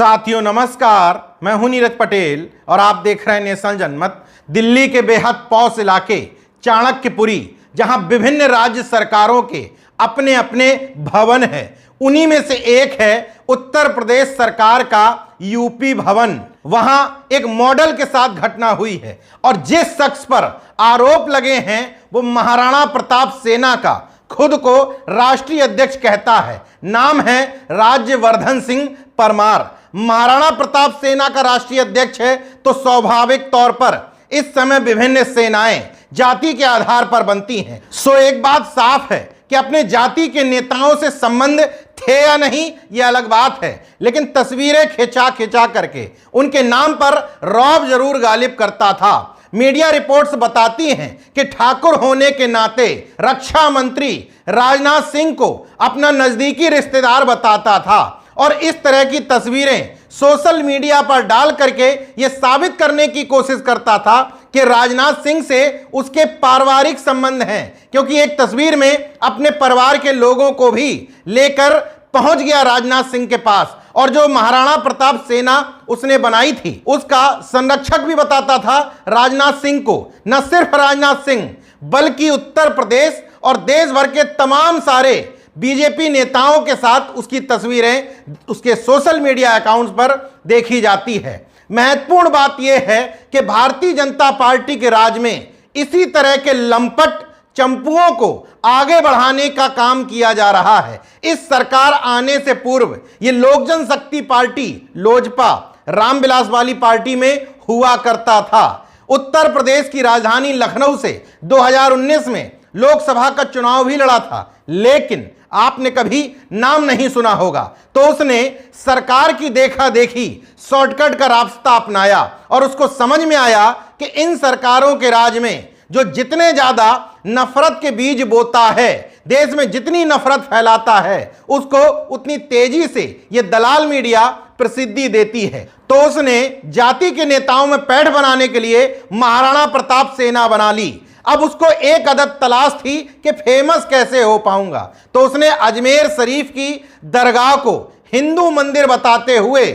साथियों नमस्कार, मैं हूं नीरज पटेल और आप देख रहे हैं नेशनल जनमत। दिल्ली के बेहद पॉश इलाके चाणक्यपुरी, जहां विभिन्न राज्य सरकारों के अपने अपने भवन हैं, उन्हीं में से एक है उत्तर प्रदेश सरकार का यूपी भवन। वहां एक मॉडल के साथ घटना हुई है और जिस शख्स पर आरोप लगे हैं वो महाराणा प्रताप सेना का खुद को राष्ट्रीय अध्यक्ष कहता है। नाम है राज्यवर्धन सिंह परमार। महाराणा प्रताप सेना का राष्ट्रीय अध्यक्ष है तो स्वाभाविक तौर पर इस समय विभिन्न सेनाएं जाति के आधार पर बनती हैं। सो एक बात साफ है कि अपने जाति के नेताओं से संबंध थे या नहीं यह अलग बात है, लेकिन तस्वीरें खिंचा खिंचा करके उनके नाम पर रौब जरूर गालिब करता था। मीडिया रिपोर्ट्स बताती हैं कि ठाकुर होने के नाते रक्षा मंत्री राजनाथ सिंह को अपना नजदीकी रिश्तेदार बताता था और इस तरह की तस्वीरें सोशल मीडिया पर डाल करके यह साबित करने की कोशिश करता था कि राजनाथ सिंह से उसके पारिवारिक संबंध हैं, क्योंकि एक तस्वीर में अपने परिवार के लोगों को भी लेकर पहुंच गया राजनाथ सिंह के पास और जो महाराणा प्रताप सेना उसने बनाई थी उसका संरक्षक भी बताता था राजनाथ सिंह को। न सिर्फ राजनाथ सिंह बल्कि उत्तर प्रदेश और देश भर के तमाम सारे बीजेपी नेताओं के साथ उसकी तस्वीरें उसके सोशल मीडिया अकाउंट्स पर देखी जाती है। महत्वपूर्ण बात यह है कि भारतीय जनता पार्टी के राज में इसी तरह के लंपट चंपुओं को आगे बढ़ाने का काम किया जा रहा है। इस सरकार आने से पूर्व ये लोक जनशक्ति पार्टी लोजपा रामविलास वाली पार्टी में हुआ करता था। उत्तर प्रदेश की राजधानी लखनऊ से 2019 में लोकसभा का चुनाव भी लड़ा था, लेकिन आपने कभी नाम नहीं सुना होगा। तो उसने सरकार की देखा देखी शॉर्टकट का रास्ता अपनाया और उसको समझ में आया कि इन सरकारों के राज में जो जितने ज्यादा नफरत के बीज बोता है, देश में जितनी नफरत फैलाता है, उसको उतनी तेजी से ये दलाल मीडिया प्रसिद्धि देती है। तो उसने जाति के नेताओं में पैठ बनाने के लिए महाराणा प्रताप सेना बना ली। अब उसको एक अदद तलाश थी कि फेमस कैसे हो पाऊंगा, तो उसने अजमेर शरीफ की दरगाह को हिंदू मंदिर बताते हुए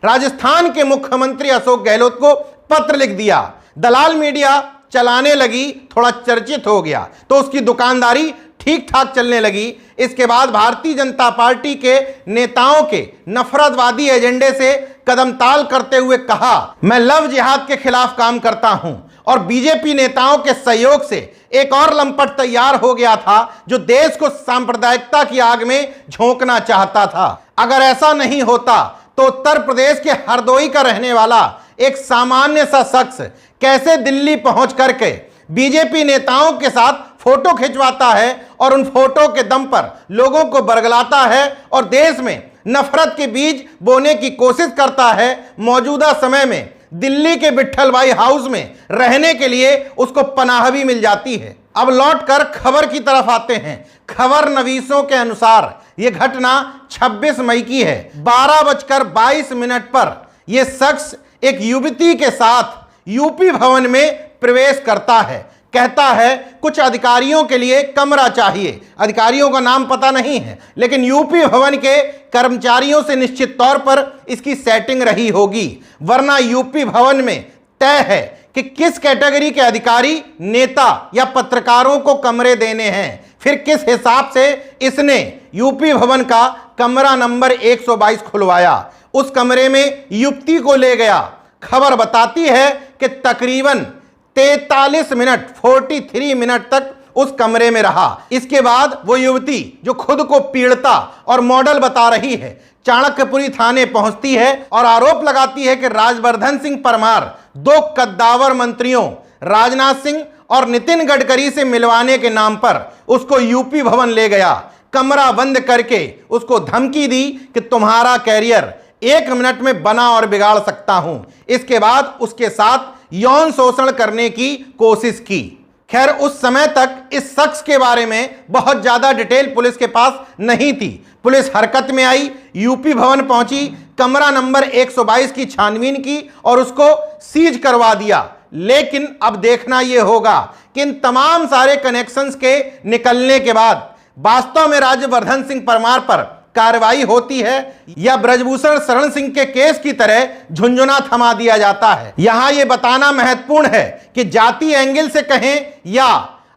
राजस्थान के मुख्यमंत्री अशोक गहलोत को पत्र लिख दिया। दलाल मीडिया चलाने लगी, थोड़ा चर्चित हो गया तो उसकी दुकानदारी ठीक ठाक चलने लगी। इसके बाद भारतीय जनता पार्टी के नेताओं के नफरतवादी एजेंडे से कदमताल करते हुए कहा, मैं लव जिहाद के खिलाफ काम करता हूं और बीजेपी नेताओं के सहयोग से एक और लंपट तैयार हो गया था जो देश को सांप्रदायिकता की आग में झोंकना चाहता था। अगर ऐसा नहीं होता तो उत्तर प्रदेश के हरदोई का रहने वाला एक सामान्य सा शख्स कैसे दिल्ली पहुंच करके बीजेपी नेताओं के साथ फोटो खिंचवाता है और उन फोटो के दम पर लोगों को बरगलाता है और देश में नफरत के बीज बोने की कोशिश करता है। मौजूदा समय में दिल्ली के विट्ठल भाई हाउस में रहने के लिए उसको पनाह भी मिल जाती है। अब लौटकर खबर की तरफ आते हैं। खबर नवीसों के अनुसार यह घटना 26 मई की है। 12:22 पर यह शख्स एक युवती के साथ यूपी भवन में प्रवेश करता है। कहता है कुछ अधिकारियों के लिए कमरा चाहिए। अधिकारियों का नाम पता नहीं है, लेकिन यूपी भवन के कर्मचारियों से निश्चित तौर पर इसकी सेटिंग रही होगी, वरना यूपी भवन में तय है कि किस कैटेगरी के अधिकारी, नेता या पत्रकारों को कमरे देने हैं। फिर किस हिसाब से इसने यूपी भवन का कमरा नंबर 122 खुलवाया, उस कमरे में युवती को ले गया। खबर बताती है कि तकरीबन 43 मिनट तक उस कमरे में रहा। इसके बाद वो युवती जो खुद को पीड़िता और मॉडल बता रही है, चाणक्यपुरी थाने पहुंचती है और आरोप लगाती है कि राजवर्धन सिंह परमार 2 कद्दावर मंत्रियों राजनाथ सिंह और नितिन गडकरी से मिलवाने के नाम पर उसको यूपी भवन ले गया। कमरा बंद करके उसको धमकी दी कि तुम्हारा कैरियर 1 मिनट में बना और बिगाड़ सकता हूं। इसके बाद उसके साथ यौन शोषण करने की कोशिश की। खैर उस समय तक इस शख्स के बारे में बहुत ज्यादा डिटेल पुलिस के पास नहीं थी। पुलिस हरकत में आई, यूपी भवन पहुंची, कमरा नंबर 122 की छानबीन की और उसको सीज करवा दिया। लेकिन अब देखना यह होगा कि इन तमाम सारे कनेक्शंस के निकलने के बाद वास्तव में राज्यवर्धन सिंह परमार पर कार्रवाई होती है या ब्रजभूषण शरण सिंह के केस की तरह झुंझुना थमा दिया जाता है। यहां यह बताना महत्वपूर्ण है कि जाति एंगल से कहें या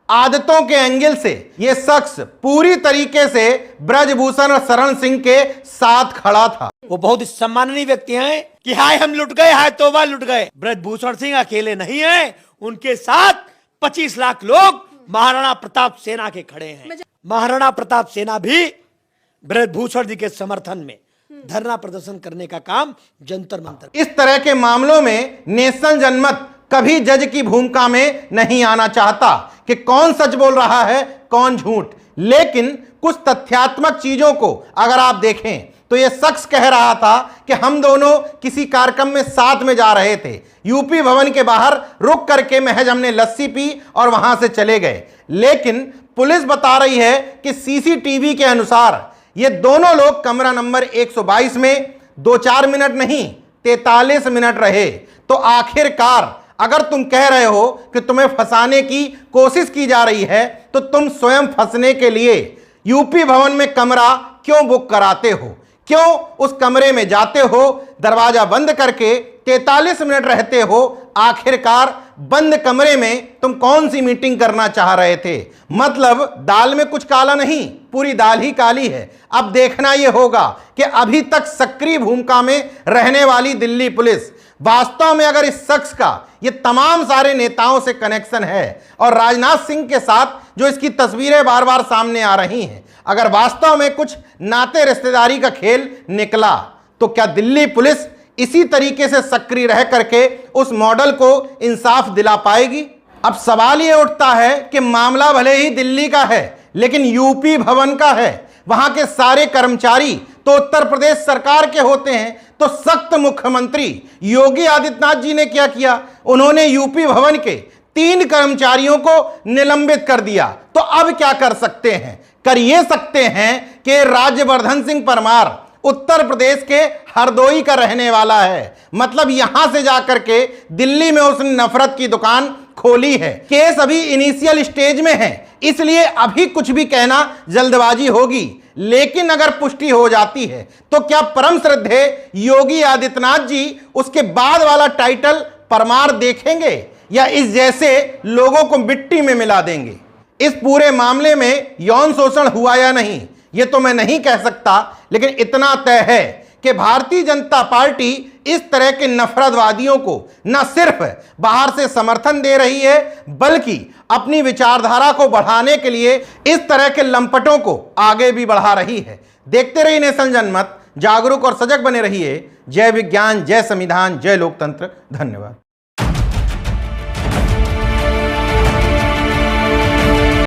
आदतों के एंगल से यह शख्स पूरी तरीके से ब्रजभूषण शरण सिंह के साथ खड़ा था। वो बहुत सम्माननीय व्यक्ति हैं कि हाय हम लुट गए, हाय तौबा लुट गए। ब्रजभूषण सिंह अकेले नहीं हैं, उनके साथ 25 लाख लोग महाराणा प्रताप सेना के खड़े हैं। महाराणा प्रताप सेना भी ब्रजभूषण जी के समर्थन में धरना प्रदर्शन करने का काम जंतर मंतर। इस तरह के मामलों में नेशनल जनमत कभी जज की भूमिका में नहीं आना चाहता कि कौन सच बोल रहा है कौन झूठ, लेकिन कुछ तथ्यात्मक चीजों को अगर आप देखें तो यह शख्स कह रहा था कि हम दोनों किसी कार्यक्रम में साथ में जा रहे थे, यूपी भवन के बाहर रुक करके महज हमने लस्सी पी और वहां से चले गए। लेकिन पुलिस बता रही है कि सीसीटीवी के अनुसार ये दोनों लोग कमरा नंबर 122 में 2-4 मिनट नहीं 43 मिनट रहे। तो आखिरकार अगर तुम कह रहे हो कि तुम्हें फंसाने की कोशिश की जा रही है तो तुम स्वयं फंसने के लिए यूपी भवन में कमरा क्यों बुक कराते हो, क्यों उस कमरे में जाते हो, दरवाजा बंद करके 43 मिनट रहते हो। आखिरकार बंद कमरे में तुम कौन सी मीटिंग करना चाह रहे थे? मतलब दाल में कुछ काला नहीं, पूरी दाल ही काली है। अब देखना यह होगा कि अभी तक सक्रिय भूमिका में रहने वाली दिल्ली पुलिस वास्तव में अगर इस शख्स का ये तमाम सारे नेताओं से कनेक्शन है और राजनाथ सिंह के साथ जो इसकी तस्वीरें बार बार सामने आ रही हैं, अगर वास्तव में कुछ नाते रिश्तेदारी का खेल निकला तो क्या दिल्ली पुलिस इसी तरीके से सक्रिय रह करके उस मॉडल को इंसाफ दिला पाएगी? अब सवाल यह उठता है कि मामला भले ही दिल्ली का है लेकिन यूपी भवन का है, वहां के सारे कर्मचारी तो उत्तर प्रदेश सरकार के होते हैं। तो सख्त मुख्यमंत्री योगी आदित्यनाथ जी ने क्या किया? उन्होंने यूपी भवन के 3 कर्मचारियों को निलंबित कर दिया। तो अब क्या कर सकते हैं? कर ये सकते हैं कि राज्यवर्धन सिंह परमार उत्तर प्रदेश के हरदोई का रहने वाला है, मतलब यहां से जाकर के दिल्ली में उसने नफरत की दुकान खोली है। केस अभी इनिशियल स्टेज में है, इसलिए अभी कुछ भी कहना जल्दबाजी होगी। लेकिन अगर पुष्टि हो जाती है तो क्या परम श्रद्धेय योगी आदित्यनाथ जी उसके बाद वाला टाइटल परमार देखेंगे या इस जैसे लोगों को मिट्टी में मिला देंगे? इस पूरे मामले में यौन शोषण हुआ या नहीं ये तो मैं नहीं कह सकता, लेकिन इतना तय है कि भारतीय जनता पार्टी इस तरह के नफरतवादियों को न सिर्फ बाहर से समर्थन दे रही है बल्कि अपनी विचारधारा को बढ़ाने के लिए इस तरह के लंपटों को आगे भी बढ़ा रही है। देखते रहिए नेशनल जनमत, जागरूक और सजग बने रहिए। जय विज्ञान, जय संविधान, जय लोकतंत्र। धन्यवाद।